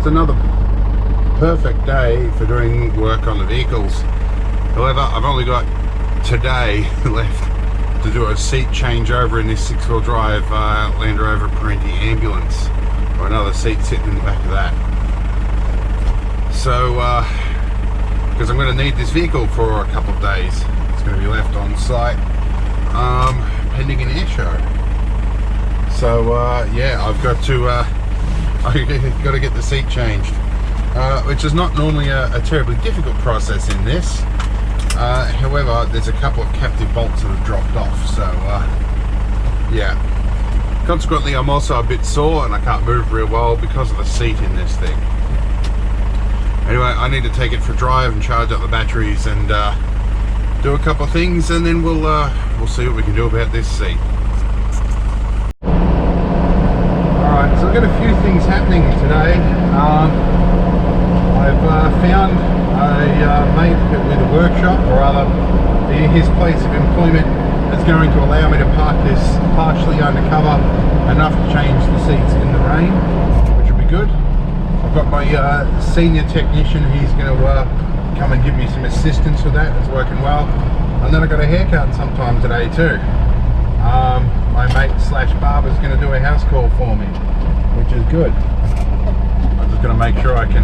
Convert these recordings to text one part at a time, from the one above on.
it's another perfect day for doing work on the vehicles. However, I've only got today left to do a seat changeover in this 6-wheel drive Land Rover Perentie Ambulance, or another seat sitting in the back of that. So, because I'm going to need this vehicle for a couple of days, it's going to be left on site pending an air show. So yeah, I've got to get the seat changed, which is not normally a terribly difficult process in this. However, there's a couple of captive bolts that have dropped off, so yeah. Consequently, I'm also a bit sore and I can't move real well because of the seat in this thing. Anyway, I need to take it for a drive and charge up the batteries and do a couple of things, and then we'll see what we can do about this seat. Alright, so I've got a few things happening today. I've found a mate with a workshop, or rather his place of employment, that's going to allow me to park this partially undercover enough to change the seats in the rain, which will be good. I've got my senior technician, he's going to come and give me some assistance with that. It's working well. And then I got a haircut sometime today too. My mate slash barber's going to do a house call for me, which is good. I'm just going to make sure I can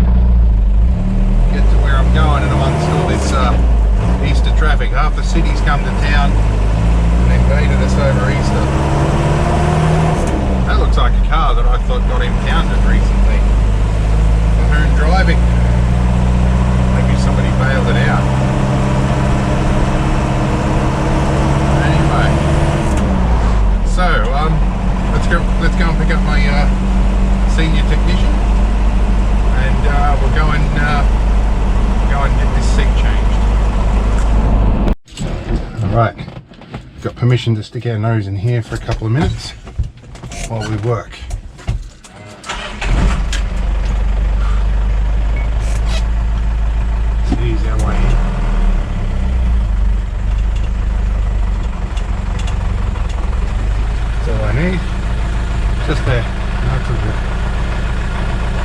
get to where I'm going in amongst all this Easter traffic. Half the city's come to town and invaded us over Easter. That looks like a car that I thought got impounded recently for her driving. Maybe somebody bailed it out. Anyway, so let's go and pick up my senior technician, and we'll go and get this seat changed. All right, got permission to stick our nose in here for a couple of minutes while we work. Ease our way in. That's all I need. Just there. That's all good.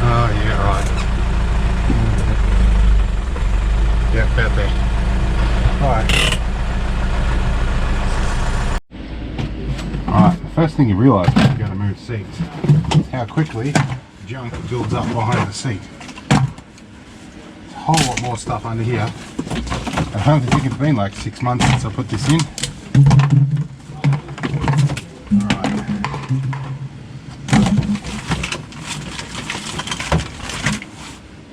Oh yeah, right. Yeah, about there. Alright, the first thing you realise when you're going to move seats is how quickly junk builds up behind the seat. Whole lot more stuff under here. I don't think it's been like 6 months since I put this in. Alright.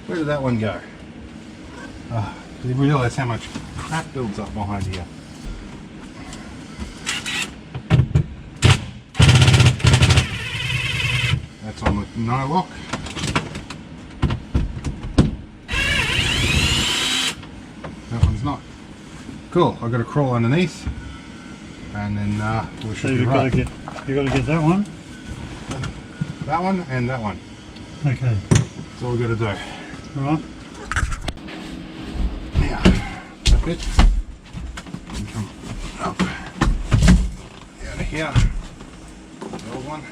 Where did that one go? Do you realise how much crap builds up behind here? That's on the no lock. That one's not. Cool, I've got to crawl underneath and then we should be right. You've got to get that one? That one and that one. Okay. That's all we've got to do. Alright. Now, that bit. And come up. Out of here. The old one.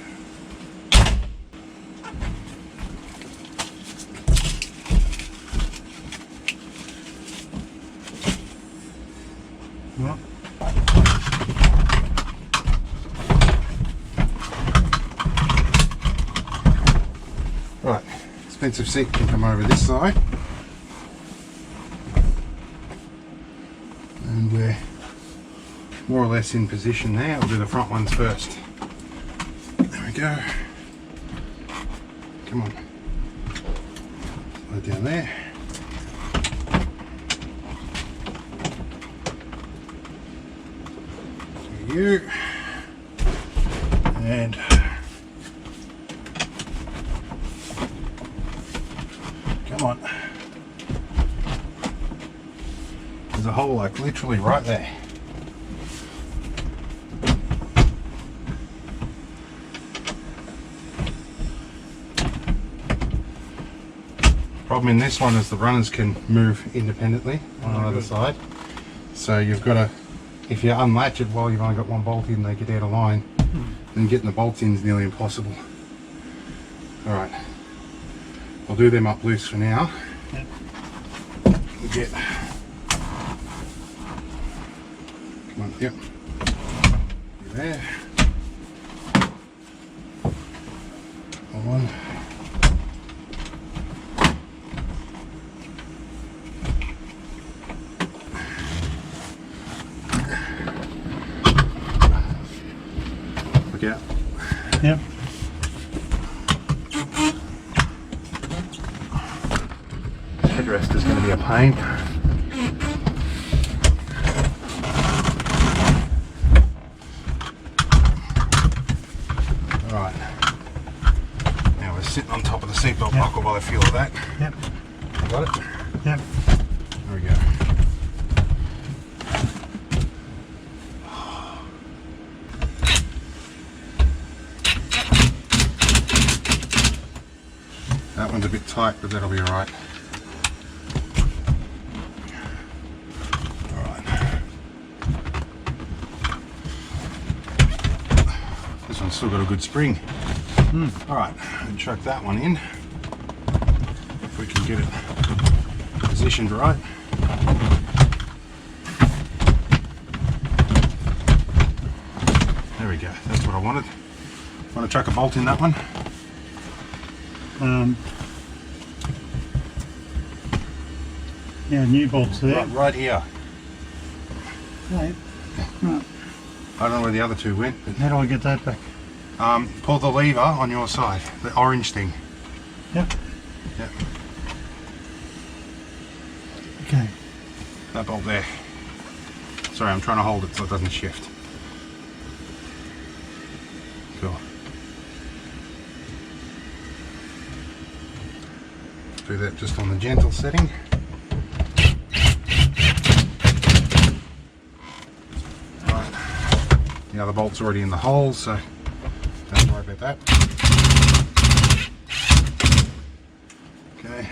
Right. Right, expensive seat can come over this side. And we're more or less in position there. We'll do the front ones first. There we go. Come on. Slide down there. You and come on. There's a hole like literally right there. Problem in this one is the runners can move independently on either side, so you've got to, if you unlatch it while you've only got one bolt in, they get out of line, then getting the bolts in is nearly impossible. Alright, I'll do them up loose for now. Yep. We'll get. Come on, yep. There. One. Look out. Yep. Headrest is going to be a pain. Alright. Now we're sitting on top of the seatbelt buckle by the feel of that. Yep. Got it? Yep. There we go. That one's a bit tight, but that'll be alright. This one's still got a good spring. Alright, and chuck that one in. If we can get it positioned right. There we go, that's what I wanted. Want to chuck a bolt in that one? Yeah, new bolts there. Right here. Right. Right. I don't know where the other two went, but How do I get that back? pull the lever on your side, the orange thing. Yep. Yep. Okay. That bolt there. Sorry, I'm trying to hold it so it doesn't shift. Cool. Do that just on the gentle setting. Right. The other bolt's already in the hole, so don't worry about that. Okay.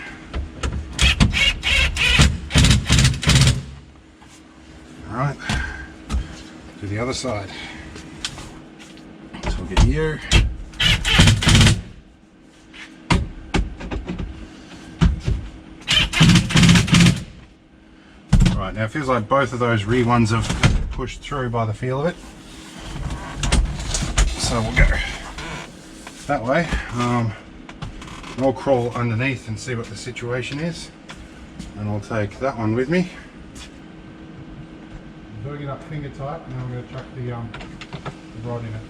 Alright. To the other side. So we'll get here. Right, now it feels like both of those rear ones have pushed through by the feel of it. So we'll go that way. I'll crawl underneath and see what the situation is. And I'll take that one with me. I'm doing it up finger tight, and then I'm going to chuck the rod in it.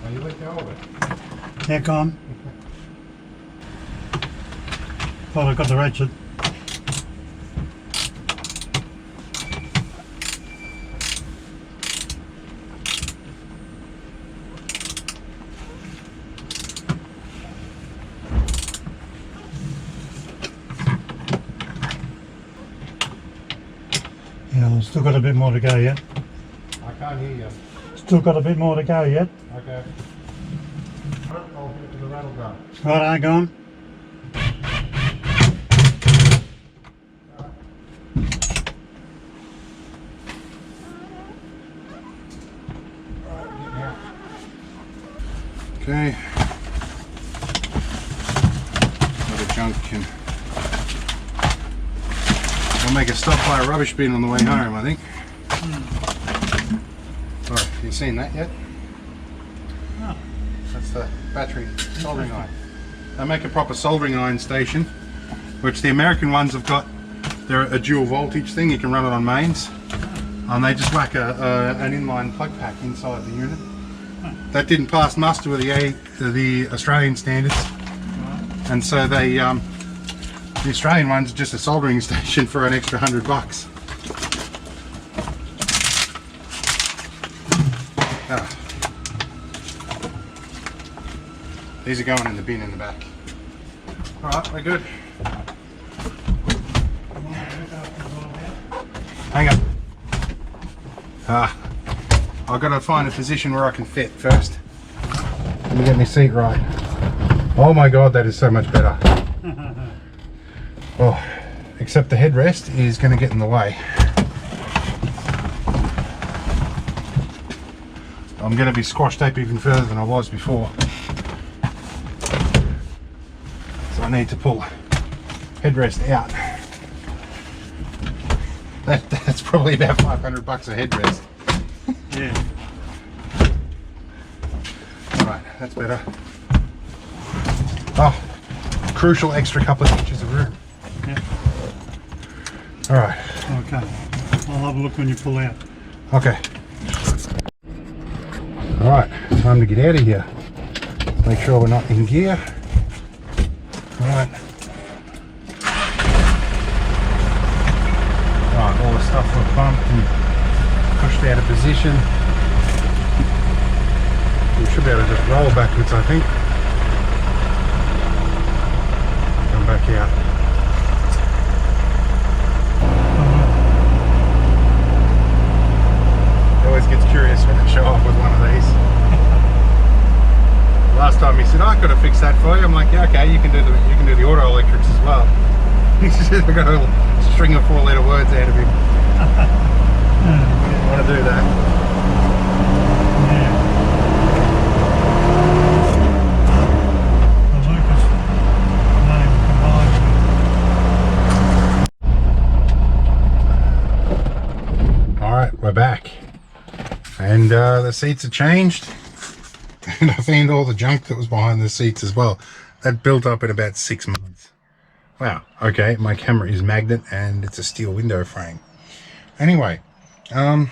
Oh, you let go of it? Yeah, go on. Thought I got the ratchet. Yeah, I've still got a bit more to go yet. I can't hear you. Still got a bit more to go yet. Okay. I'll hit it with the rattle gun. Right, go on. Okay. Other junk can. I'll make a stop by a rubbish bin on the way home, I think. Oh, have you seen that yet? No. That's the battery soldering iron. They make a proper soldering iron station, which the American ones have got. They're a dual voltage thing. You can run it on mains, and they just whack an inline plug pack inside the unit. That didn't pass muster with the Australian standards, and so they the Australian one's just a soldering station for an extra $100. Ah. These are going in the bin in the back. All right, we're good. Hang on. I've got to find a position where I can fit first. Let me get my seat right. Oh my God, that is so much better. Oh, except the headrest is going to get in the way. I'm going to be squashed up even further than I was before. So I need to pull headrest out. That's probably about 500 bucks a headrest. Yeah. Alright, that's better. Oh, crucial extra couple of inches of room. Yeah. Alright. Okay. I'll have a look when you pull out. Okay. Alright, time to get out of here. Make sure we're not in gear. Alright. Alright, all the stuff was bumped and pushed out of position. We should be able to just roll backwards, I think. Come back out. He always gets curious when I show up with one of these. Last time he said, I could have fixed that for you. I'm like, yeah, okay, you can do the auto electrics as well. He said, I got a string of 4-letter words out of him. Didn't want to do that. Yeah. The Lucas name combined. Alright, we're back. And the seats are changed. And I found all the junk that was behind the seats as well. That built up in about 6 months. Wow, okay, my camera is magnet and it's a steel window frame. Anyway, I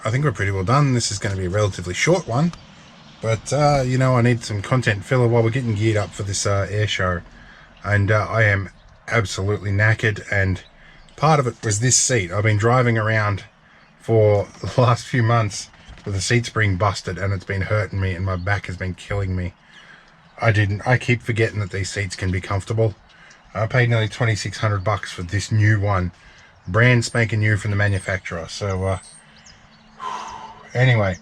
think we're pretty well done. This is going to be a relatively short one. But, you know, I need some content filler while we're getting geared up for this air show. And I am absolutely knackered. And part of it was this seat. I've been driving around for the last few months with the seat spring busted and it's been hurting me and my back has been killing me. I keep forgetting that these seats can be comfortable. I paid nearly 2,600 bucks for this new one, brand spanking new from the manufacturer. So anyway,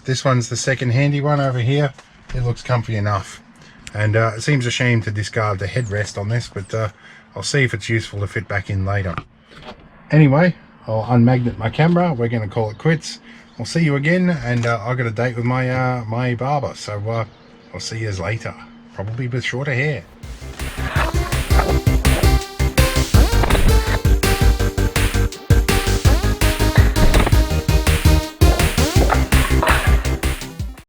this one's the second handy one over here. It looks comfy enough, and it seems a shame to discard the headrest on this, but I'll see if it's useful to fit back in later. Anyway, I'll unmagnet my camera. We're going to call it quits. I'll see you again, and I've got a date with my my barber, so I'll see you later, probably with shorter hair.